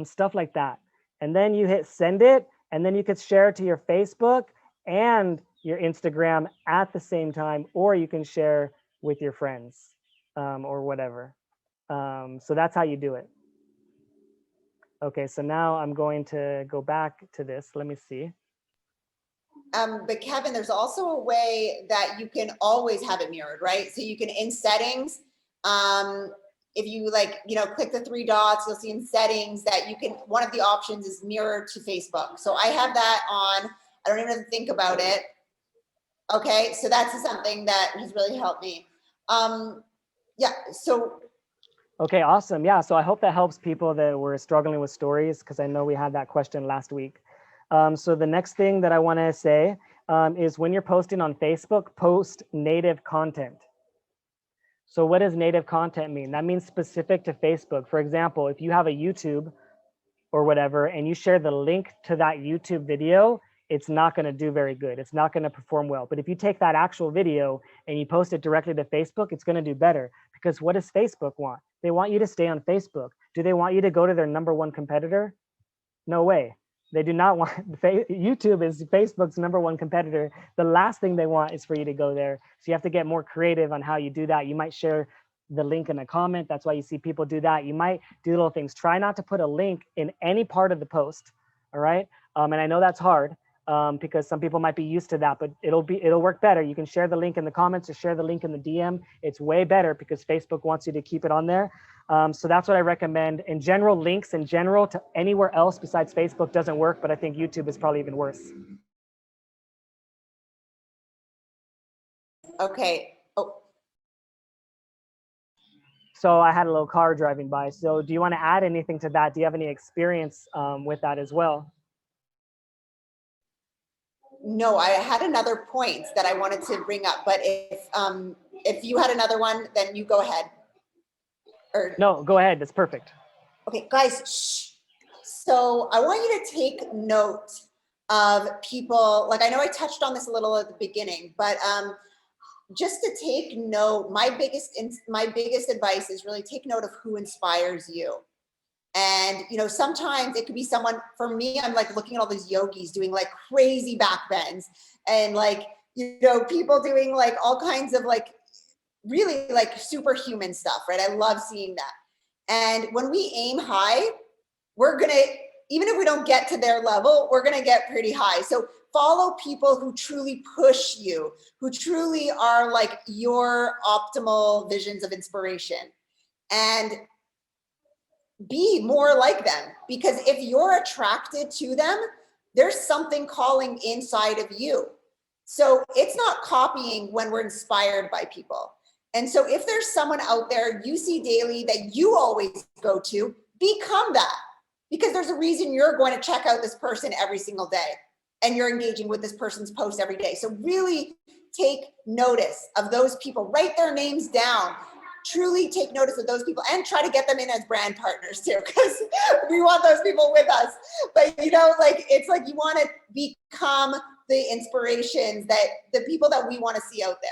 stuff like that. And then you hit send it, and then you could share it to your Facebook and your Instagram at the same time, or you can share with your friends or whatever. So that's how you do it. Okay, so now I'm going to go back to this. Let me see. But Kevin, there's also a way that you can always have it mirrored, right? So you can, in settings, if you click the three dots, you'll see in settings that you can, one of the options is mirror to Facebook. So I have that on. I don't even have to think about it. Okay, so that's something that has really helped me. Yeah, so. Okay, awesome. Yeah, so I hope that helps people that were struggling with stories, because I know we had that question last week. So the next thing that I want to say is when you're posting on Facebook, post native content. So what does native content mean? That means specific to Facebook. For example, if you have a YouTube or whatever, and you share the link to that YouTube video, it's not going to do very good. It's not going to perform well. But if you take that actual video and you post it directly to Facebook, it's going to do better. Because what does Facebook want? They want you to stay on Facebook. Do they want you to go to their #1 competitor? No way. They do not want, YouTube is Facebook's #1 competitor. The last thing they want is for you to go there. So you have to get more creative on how you do that. You might share the link in a comment. That's why you see people do that. You might do little things. Try not to put a link in any part of the post. All right. And I know that's hard because some people might be used to that, but it'll work better. You can share the link in the comments or share the link in the DM. It's way better because Facebook wants you to keep it on there. So that's what I recommend. In general, links in general to anywhere else besides Facebook doesn't work, but I think YouTube is probably even worse. Okay. Oh. So I had a little car driving by. So do you want to add anything to that? Do you have any experience with that as well? No, I had another point that I wanted to bring up, but if you had another one, then you go ahead. Or no, go ahead. That's perfect. Okay, guys, shh. So I want you to take note of people, like I know I touched on this a little at the beginning, but just to take note, my biggest advice is really take note of who inspires you. And, sometimes it could be someone, for me, I'm like looking at all these yogis doing like crazy back bends and people doing like all kinds of like really like superhuman stuff, right? I love seeing that. And when we aim high, we're going to, even if we don't get to their level, we're going to get pretty high. So follow people who truly push you, who truly are like your optimal visions of inspiration, and be more like them. Because if you're attracted to them, there's something calling inside of you. So it's not copying when we're inspired by people. And so if there's someone out there you see daily that you always go to, become that. Because there's a reason you're going to check out this person every single day and you're engaging with this person's post every day. So really take notice of those people, write their names down, truly take notice of those people and try to get them in as brand partners too, because we want those people with us. But it's like you want to become the inspirations, that the people that we want to see out there.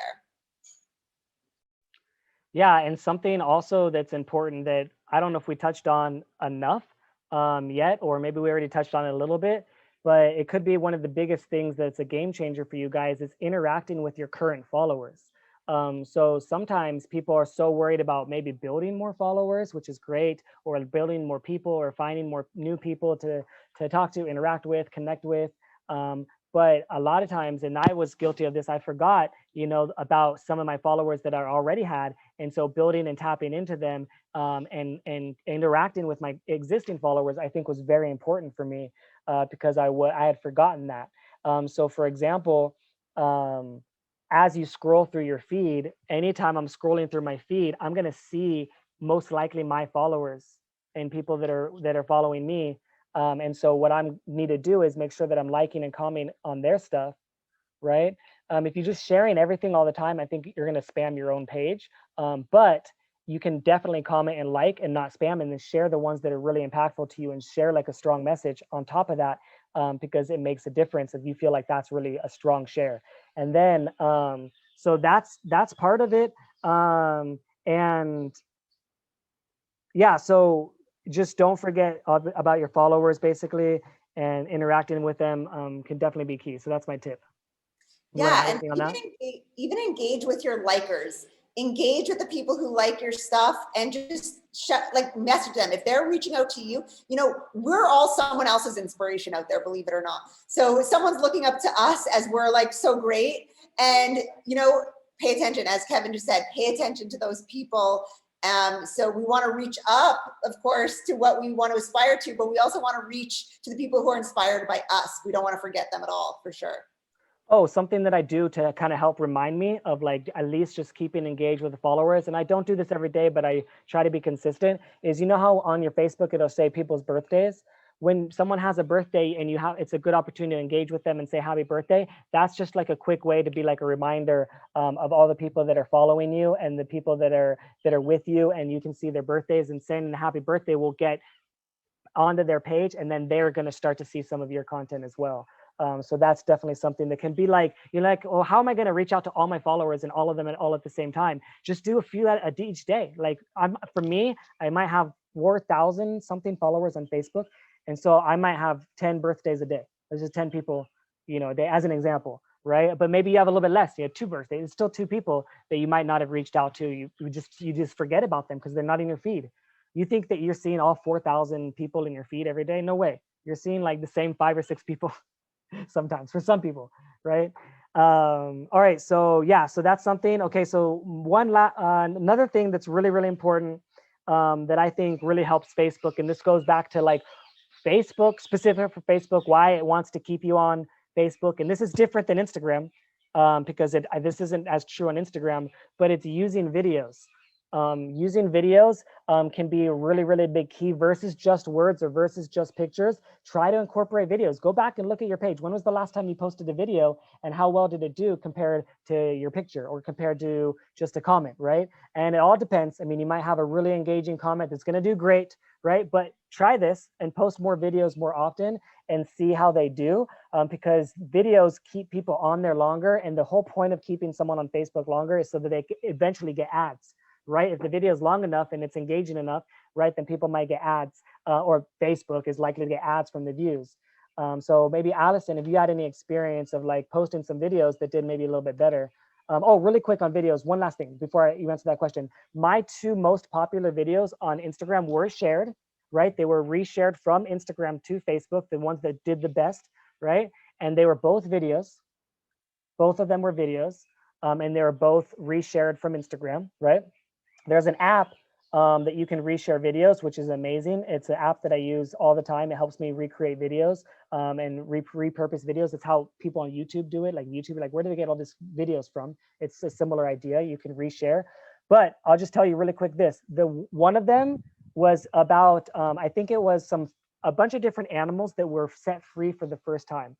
Yeah, and something also that's important that I don't know if we touched on enough yet, or maybe we already touched on it a little bit, but it could be one of the biggest things that's a game changer for you guys is interacting with your current followers. So sometimes people are so worried about maybe building more followers, which is great, or building more people, or finding more new people to talk to, interact with, connect with. Um, but a lot of times, and I was guilty of this, I forgot, about some of my followers that I already had, and so building and tapping into them, and interacting with my existing followers, I think was very important for me, because I had forgotten that. So for example, um, as you scroll through your feed, anytime I'm scrolling through my feed, I'm going to see most likely my followers and people that are following me. And so what I need to do is make sure that I'm liking and commenting on their stuff, right? If you're just sharing everything all the time, I think you're going to spam your own page. But you can definitely comment and like and not spam, and then share the ones that are really impactful to you, and share like a strong message on top of that, because it makes a difference if you feel like that's really a strong share. And then, so that's part of it. And yeah, so just don't forget about your followers, basically, and interacting with them can definitely be key. So that's my tip. You want to Yeah, add and anything on that? even engage with your likers. Engage with the people who like your stuff, and just like message them if they're reaching out to you. You know, we're all someone else's inspiration out there, believe it or not. So someone's looking up to us as we're like so great, and pay attention, as Kevin just said. Pay attention to those people. So we want to reach up, of course, to what we want to aspire to, but we also want to reach to the people who are inspired by us. We don't want to forget them at all, for sure. Oh, something that I do to kind of help remind me of, like, at least just keeping engaged with the followers, and I don't do this every day, but I try to be consistent, is how on your Facebook it'll say people's birthdays. When someone has a birthday and it's a good opportunity to engage with them and say happy birthday. That's just like a quick way to be like a reminder, of all the people that are following you and the people that are with you, and you can see their birthdays, and saying happy birthday will get onto their page, and then they're going to start to see some of your content as well. So that's definitely something that can be like, you're like, well, how am I going to reach out to all my followers and all of them all at the same time? Just do a few each day. Like, for me, I might have 4,000 something followers on Facebook, and so I might have 10 birthdays a day. There's just 10 people, a day, as an example, right? But maybe you have a little bit less. You have 2 birthdays. It's still 2 people that you might not have reached out to. You just forget about them because they're not in your feed. You think that you're seeing all 4,000 people in your feed every day? No way. You're seeing like the same 5 or 6 people sometimes for some people, right? All right, so yeah, so that's something. Okay, so another thing that's really, really important, that I think really helps Facebook, and this goes back to like Facebook, specific for Facebook, why it wants to keep you on Facebook. And this is different than Instagram, because this isn't as true on Instagram, but it's using videos. Using videos can be a really, really big key versus just words or versus just pictures. Try to incorporate videos. Go back and look at your page. When was the last time you posted a video, and how well did it do compared to your picture or compared to just a comment, right? And it all depends. I mean, you might have a really engaging comment that's going to do great, right? But try this and post more videos more often and see how they do, because videos keep people on there longer. And the whole point of keeping someone on Facebook longer is so that they eventually get ads, right? If the video is long enough and it's engaging enough, right, then people might get ads, or Facebook is likely to get ads from the views. So maybe Allison, if you had any experience of like posting some videos that did maybe a little bit better. Oh, really quick on videos. One last thing before you answer that question. My 2 most popular videos on Instagram were shared, right? They were reshared from Instagram to Facebook, the ones that did the best, right? And they were both videos. Both of them were videos, and they were both reshared from Instagram, right? There's an app, that you can reshare videos, which is amazing. It's an app that I use all the time. It helps me recreate videos, and repurpose videos. It's how people on YouTube do it. Like YouTube, like, where do they get all these videos from? It's a similar idea. You can reshare. But I'll just tell you really quick this. One of them was about, I think it was a bunch of different animals that were set free for the first time,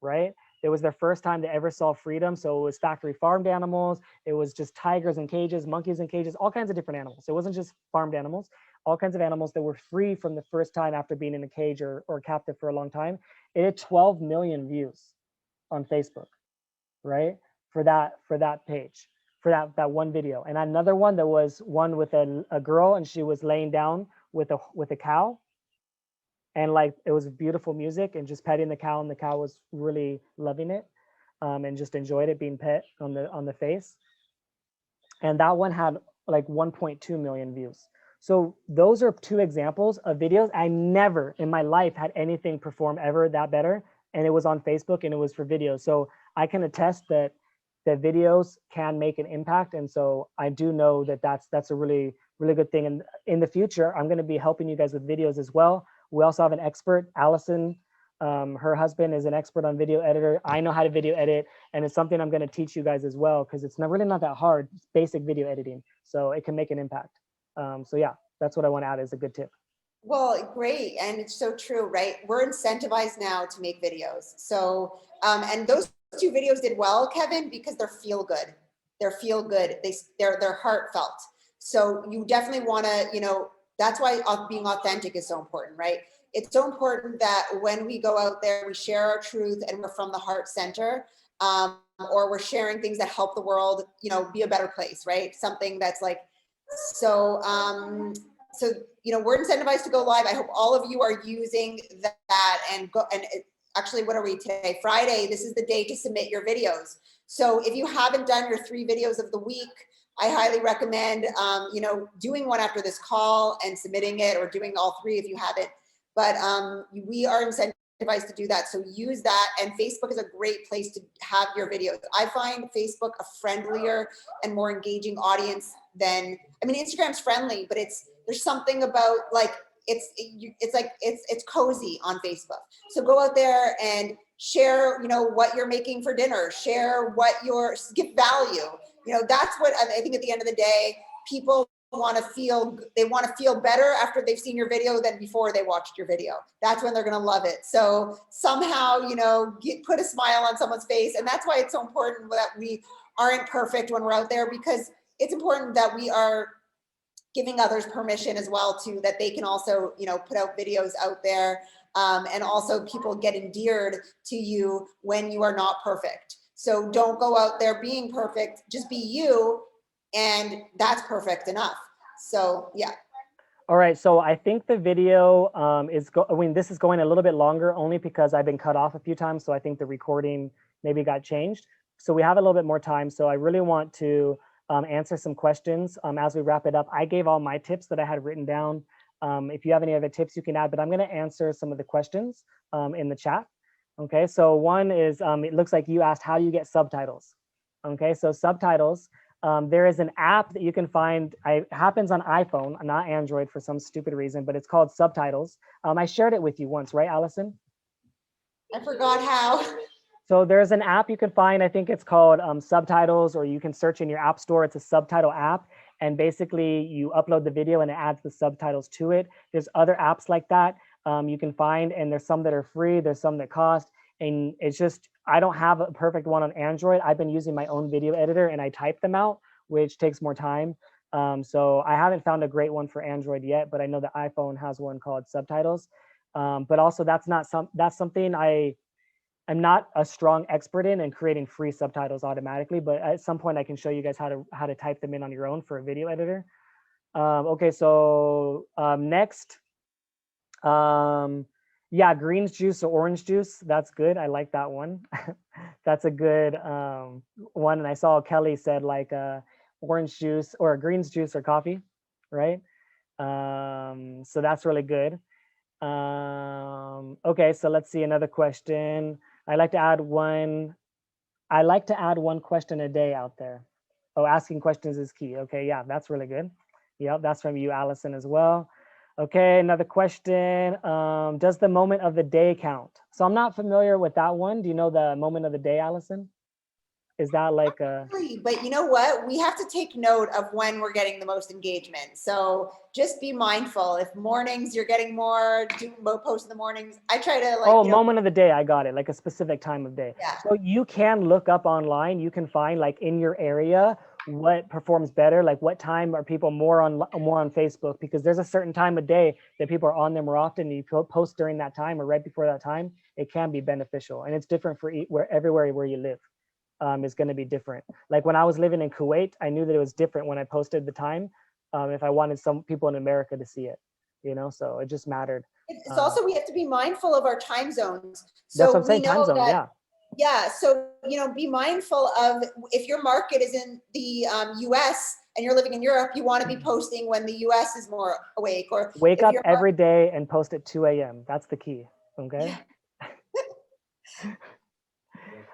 right? It was their first time they ever saw freedom. So it was factory farmed animals. It was just tigers in cages, monkeys in cages, all kinds of different animals. It wasn't just farmed animals, all kinds of animals that were free from the first time after being in a cage or captive for a long time. It had 12 million views on Facebook, right? For that page. for that one video. And another one that was one with a girl, and she was laying down with a cow, and like it was beautiful music and just petting the cow, and the cow was really loving it, and just enjoyed it being pet on the face. And that one had like 1.2 million views. So those are two examples of videos. I never in my life had anything perform ever that better, and it was on Facebook and it was for videos. So I can attest that videos can make an impact, and so I do know that that's a really good thing. And in the future, I'm going to be helping you guys with videos as well. We also have an expert, Allison. Her husband is an expert on video editor. I know how to video edit, and it's something I'm going to teach you guys as well, because it's really not that hard. It's basic video editing, so it can make an impact. So yeah, that's what I want to add as a good tip. Well, great. And it's so true, right? We're incentivized now to make videos. So, and those two videos did well, Kevin, because they're feel good. They're feel good. They're heartfelt. So you definitely want to, you know, that's why being authentic is so important, right? It's so important that when we go out there, we share our truth and we're from the heart center, or we're sharing things that help the world, you know, be a better place, right? Something that's like, so, so, you know, we're incentivized to go live. I hope all of you are using that and go. And actually, what are we today? Friday. This is the day to submit your videos. So if you haven't done your 3 videos of the week, I highly recommend, you know, doing one after this call and submitting it, or doing all 3 if you haven't. But we are incentivized to do that. So use that. And Facebook is a great place to have your videos. I find Facebook a friendlier and more engaging audience than, I mean, Instagram's friendly, but there's something about like, it's cozy on Facebook. So go out there and share, you know, what you're making for dinner, share what give value. You know, that's what I think at the end of the day, people want to feel, they want to feel better after they've seen your video than before they watched your video. That's when they're going to love it. So somehow, you know, put a smile on someone's face. And that's why it's so important that we aren't perfect when we're out there, because it's important that we are giving others permission as well, too, that they can also, you know, put out videos out there. And also people get endeared to you when you are not perfect. So don't go out there being perfect, just be you, and that's perfect enough. So yeah. All right, so I think the video this is going a little bit longer only because I've been cut off a few times. So I think the recording maybe got changed. So we have a little bit more time. So I really want to answer some questions as we wrap it up. I gave all my tips that I had written down. If you have any other tips you can add, but I'm gonna answer some of the questions in the chat. Okay, so one is, it looks like you asked, how do you get subtitles? Okay, so subtitles, there is an app that you can find. It happens on iPhone, not Android for some stupid reason, but it's called Subtitles. I shared it with you once, right, Allison? I forgot how. So there's an app you can find, I think it's called Subtitles, or you can search in your app store. It's a subtitle app. And basically you upload the video and it adds the subtitles to it. There's other apps like that you can find, and there's some that are free, there's some that cost. And it's just, I don't have a perfect one on Android. I've been using my own video editor and I type them out, which takes more time. So I haven't found a great one for Android yet, but I know the iPhone has one called Subtitles. But also that's something I'm not a strong expert in, and creating free subtitles automatically, but at some point I can show you guys how to type them in on your own for a video editor. Okay, so next, yeah, greens juice or orange juice, that's good. I like that one. That's a good one. And I saw Kelly said like orange juice or greens juice or coffee, right? So that's really good. Okay, so let's see another question. I like to add one question a day out there. Oh, asking questions is key. Okay, yeah, that's really good. Yep, that's from you, Allison, as well. Okay, another question. Does the moment of the day count? So I'm not familiar with that one. Do you know the moment of the day, Allison? Is that like a... But you know what? We have to take note of when we're getting the most engagement. So just be mindful. If mornings you're getting more, do post in the mornings. I try to like. Oh, moment of the day. I got it. Like a specific time of day. Yeah. So you can look up online. You can find like in your area what performs better. Like what time are people more on Facebook? Because there's a certain time of day that people are on there more often. And you post during that time or right before that time. It can be beneficial, and it's different for everywhere where you live. is going to be different. Like when I was living in Kuwait, I knew that it was different when I posted the time, if I wanted some people in America to see it, you know, so it just mattered. It's also, we have to be mindful of our time zones. That's what So I'm we saying, time know zone, that, yeah. yeah, so, you know, be mindful of if your market is in the US and you're living in Europe, you want to be posting when the US is more awake. Or Wake if up your every day and post at 2 a.m. That's the key, okay?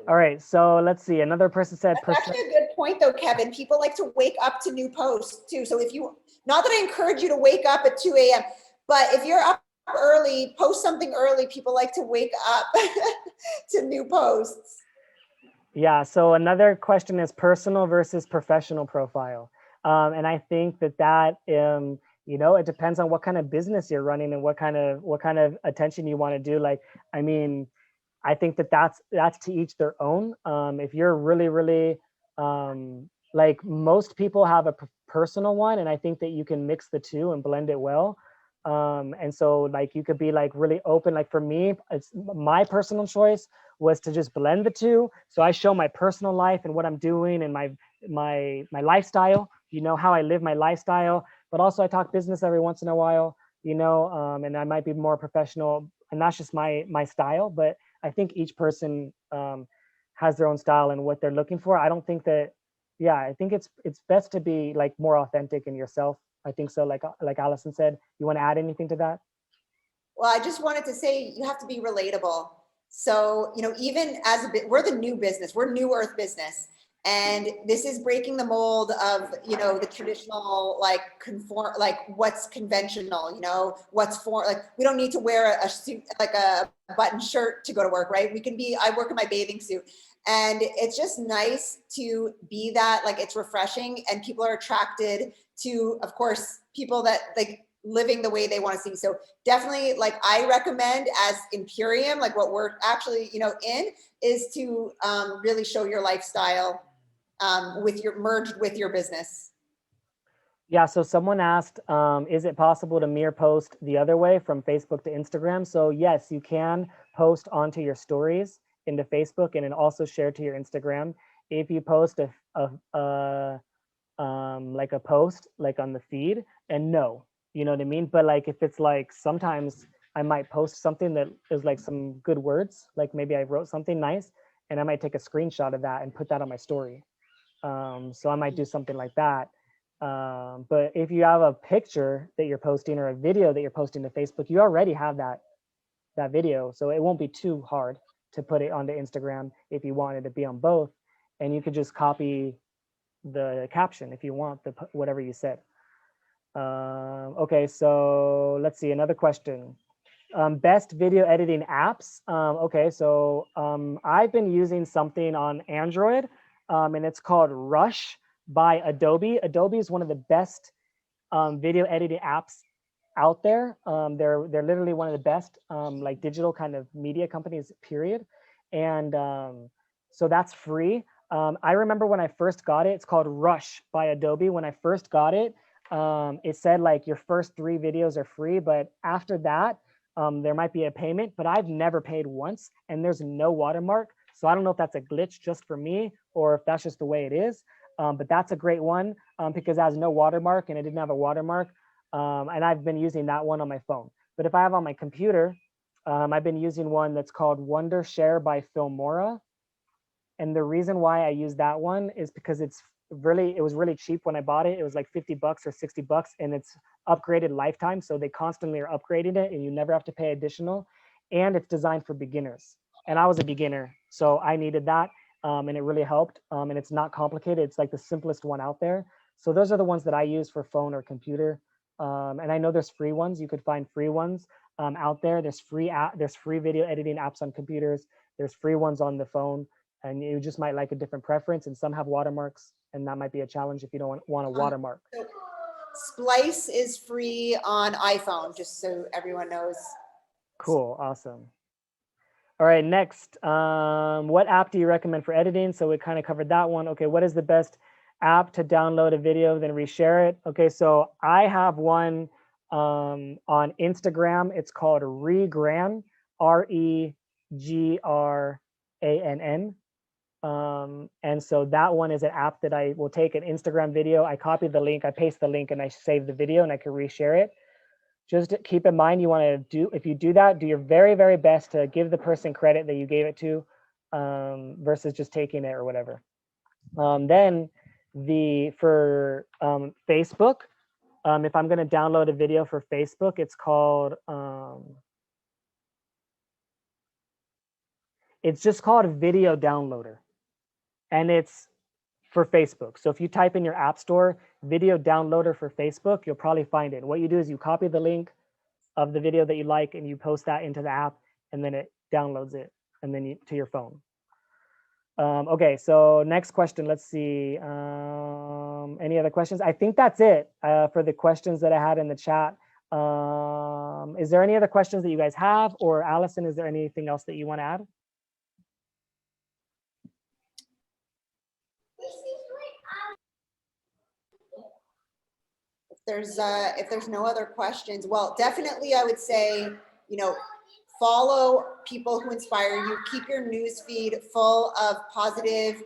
All right, so let's see. Another person said, That's actually a good point though, Kevin. People like to wake up to new posts too. So if you, not that I encourage you to wake up at 2 a.m., but if you're up early, post something early. People like to wake up to new posts. yeah, so another question is personal versus professional profile. And I think that you know, it depends on what kind of business you're running and what kind of attention you want to do. Like, I mean, I think that's to each their own. If you're really like most people have a personal one, and I think that you can mix the two and blend it well. And so like you could be like really open. Like for me, it's my personal choice was to just blend the two. So I show my personal life and what I'm doing and my lifestyle. You know, how I live my lifestyle, but also I talk business every once in a while. You know, and I might be more professional, and that's just my style. But I think each person has their own style and what they're looking for. I don't think that, yeah, I think it's best to be like more authentic in yourself. I think so. Like Allison said, you want to add anything to that? Well, I just wanted to say you have to be relatable. So, you know, even as a bit, we're the new business, we're new earth business. And this is breaking the mold of, you know, the traditional, like conform, like what's conventional, you know, what's for, like, we don't need to wear a suit, like a button shirt to go to work, right? We can be, I work in my bathing suit. And it's just nice to be that, like, it's refreshing and people are attracted to, of course, people that like living the way they want to see. So definitely, like, I recommend as Imperium, like what we're actually, you know, in is to really show your lifestyle with your merged with your business. Yeah, so someone asked, is it possible to mirror post the other way from Facebook to Instagram? So yes, you can post onto your stories into Facebook and then also share to your Instagram. If you post like a post like on the feed, and no, you know what I mean? But like if it's like sometimes I might post something that is like some good words, like maybe I wrote something nice and I might take a screenshot of that and put that on my story. So I might do something like that. But if you have a picture that you're posting or a video that you're posting to Facebook, you already have that video, so it won't be too hard to put it onto Instagram if you wanted to be on both, and you could just copy the caption if you want whatever you said. Okay, so let's see another question. Best video editing apps. Okay, so I've been using something on Android, and it's called Rush by Adobe. Adobe is one of the best video editing apps out there. They're literally one of the best like digital kind of media companies, period. And so that's free. I remember when I first got it, it's called Rush by Adobe. When I first got it, it said like your first 3 videos are free, but after that, there might be a payment, but I've never paid once and there's no watermark. So I don't know if that's a glitch just for me or if that's just the way it is. But that's a great one because it has no watermark and it didn't have a watermark. And I've been using that one on my phone. But if I have on my computer, I've been using one that's called Wondershare by Filmora. And the reason why I use that one is because it was really cheap when I bought it. It was like 50 bucks or 60 bucks and it's upgraded lifetime. So they constantly are upgrading it and you never have to pay additional. And it's designed for beginners. And I was a beginner, so I needed that. And it really helped. And it's not complicated. It's like the simplest one out there. So those are the ones that I use for phone or computer. And I know there's free ones. You could find free ones out there. There's free video editing apps on computers. There's free ones on the phone, and you just might like a different preference. And some have watermarks, and that might be a challenge if you don't want a watermark. So Splice is free on iPhone, just so everyone knows. Cool, awesome. All right, next, what app do you recommend for editing? So we kind of covered that one. Okay, what is the best app to download a video, then reshare it? Okay, so I have one on Instagram. It's called Regran, Regrann. And so that one is an app that I will take an Instagram video, I copy the link, I paste the link, and I save the video, and I can reshare it. Just keep in mind, you want to do, if you do that, do your very, very best to give the person credit that you gave it to, versus just taking it or whatever. Then for Facebook, if I'm going to download a video for Facebook, it's called, it's just called a video downloader, and it's for Facebook. So if you type in your app store, video downloader for Facebook, you'll probably find it. What you do is you copy the link of the video that you like, and you post that into the app, and then it downloads it, and then to your phone. Okay, so next question. Let's see. Any other questions? I think that's it for the questions that I had in the chat. Is there any other questions that you guys have? Or Allison, is there anything else that you want to add? If there's no other questions, well, definitely I would say, follow people who inspire you. Keep your news feed full of positive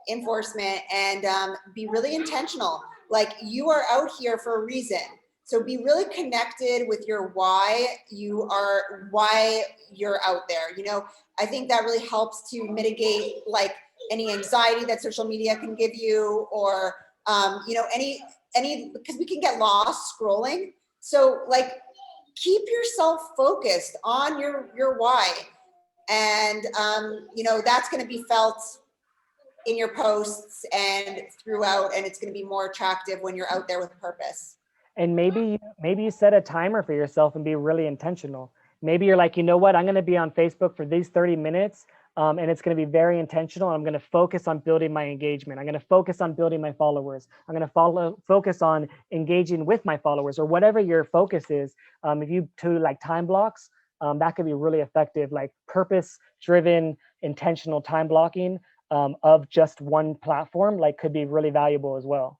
enforcement, and be really intentional. Like, you are out here for a reason. So be really connected with your why you're out there. I think that really helps to mitigate like any anxiety that social media can give you, or any, because we can get lost scrolling. So like, keep yourself focused on your why, and that's going to be felt in your posts and throughout, and it's going to be more attractive when you're out there with purpose. And maybe you set a timer for yourself and be really intentional. Maybe you're like, you know what, I'm going to be on Facebook for these 30 minutes. And it's going to be very intentional. I'm going to focus on building my engagement. I'm going to focus on building my followers. I'm going to focus on engaging with my followers, or whatever your focus is. If you do like time blocks, that could be really effective, like purpose-driven, intentional time blocking of just one platform, like could be really valuable as well.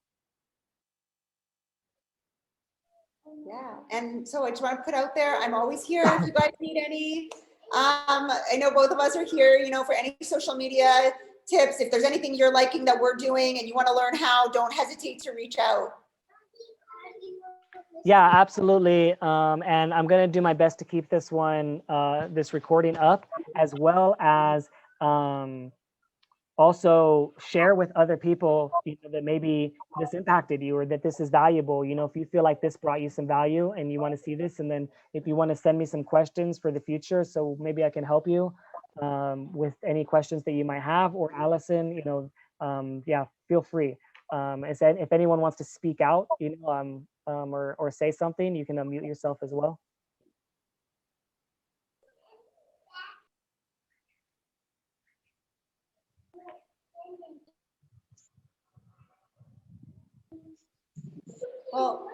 Yeah, and so I just want to put out there, I'm always here if you guys need any. I know both of us are here, for any social media tips. If there's anything you're liking that we're doing and you want to learn how, don't hesitate to reach out. Yeah, absolutely. And I'm going to do my best to keep this this recording up, as well as also share with other people, that maybe this impacted you, or that this is valuable. If you feel like this brought you some value and you want to see this, and then if you want to send me some questions for the future, so maybe I can help you with any questions that you might have, or Allison, yeah, feel free. If anyone wants to speak out, or say something, you can unmute yourself as well. Well,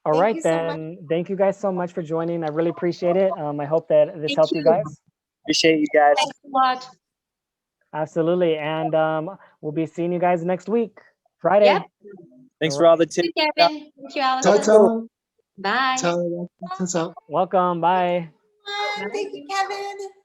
all right, then. Thank you guys so much for joining. I really appreciate it. I hope that this helped you guys. Appreciate you guys. Thanks a lot. Absolutely. And we'll be seeing you guys next week, Friday. Yep. Thanks for all the tips. Thank you, Kevin. Thank you, Allison. Ciao, Bye. ciao. Ciao, ciao. Welcome. Bye. thank you, Kevin.